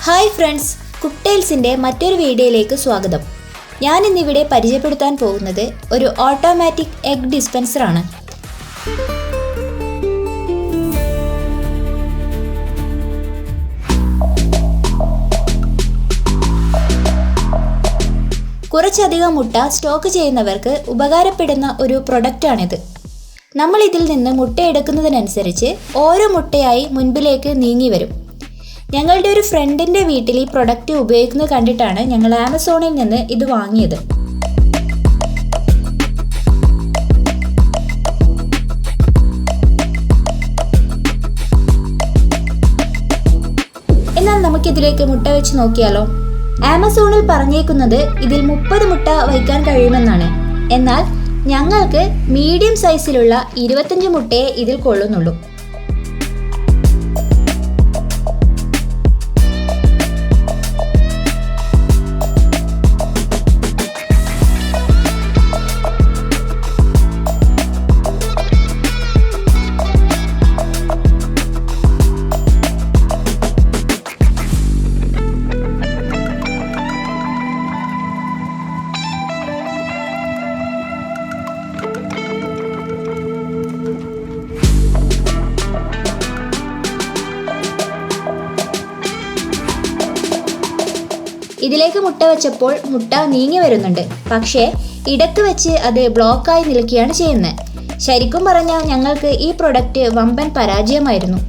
Hi friends, കുക്ക്ടെയിൽസിൻ്റെ മറ്റൊരു വീഡിയോയിലേക്ക് സ്വാഗതം. ഞാൻ ഇന്നിവിടെ പരിചയപ്പെടുത്താൻ പോകുന്നത് ഒരു ഓട്ടോമാറ്റിക് എഗ് ഡിസ്പെൻസറാണ്. കുറച്ചധികം മുട്ട സ്റ്റോക്ക് ചെയ്യുന്നവർക്ക് ഉപകാരപ്പെടുന്ന ഒരു പ്രൊഡക്റ്റാണിത്. നമ്മൾ ഇതിൽ നിന്ന് മുട്ട എടുക്കുന്നതിനനുസരിച്ച് ഓരോ മുട്ടയായി മുൻപിലേക്ക് നീങ്ങി വരും. ഞങ്ങളുടെ ഒരു ഫ്രണ്ടിൻ്റെ വീട്ടിൽ ഈ പ്രൊഡക്റ്റ് ഉപയോഗിക്കുന്നത് കണ്ടിട്ടാണ് ഞങ്ങൾ ആമസോണിൽ നിന്ന് ഇത് വാങ്ങിയത്. എന്നാൽ നമുക്കിതിലേക്ക് മുട്ട വെച്ച് നോക്കിയാലോ? ആമസോണിൽ പറഞ്ഞേക്കുന്നത് ഇതിൽ 30 മുട്ട വയ്ക്കാൻ കഴിയുമെന്നാണ്. എന്നാൽ ഞങ്ങൾക്ക് മീഡിയം സൈസിലുള്ള 25 മുട്ടയെ ഇതിൽ കൊള്ളുന്നുള്ളൂ. ഇതിലേക്ക് മുട്ട വെച്ചപ്പോൾ മുട്ട നീങ്ങി വരുന്നുണ്ട്, പക്ഷേ ഇടക്ക് വെച്ച് അത് ബ്ലോക്കായി നിൽക്കുകയാണ് ചെയ്യുന്നത്. ശരിക്കും പറഞ്ഞാൽ ഞങ്ങൾക്ക് ഈ പ്രൊഡക്റ്റ് വമ്പൻ പരാജയമായിരുന്നു.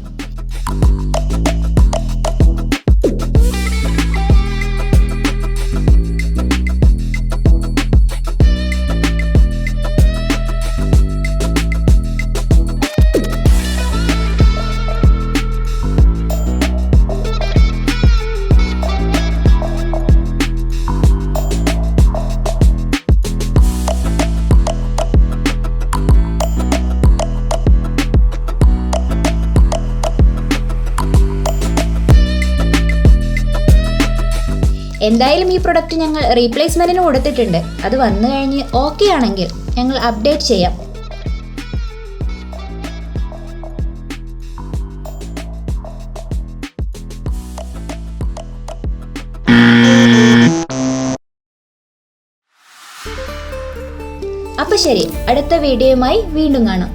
എന്തായാലും ഈ പ്രൊഡക്റ്റ് ഞങ്ങൾ റീപ്ലേസ്മെൻറ്റിന് കൊടുത്തിട്ടുണ്ട്. അത് വന്നു കഴിഞ്ഞ് ഓക്കെ ആണെങ്കിൽ ഞങ്ങൾ അപ്ഡേറ്റ് ചെയ്യാം. അപ്പോൾ ശരി, അടുത്ത വീഡിയോയുമായി വീണ്ടും കാണാം.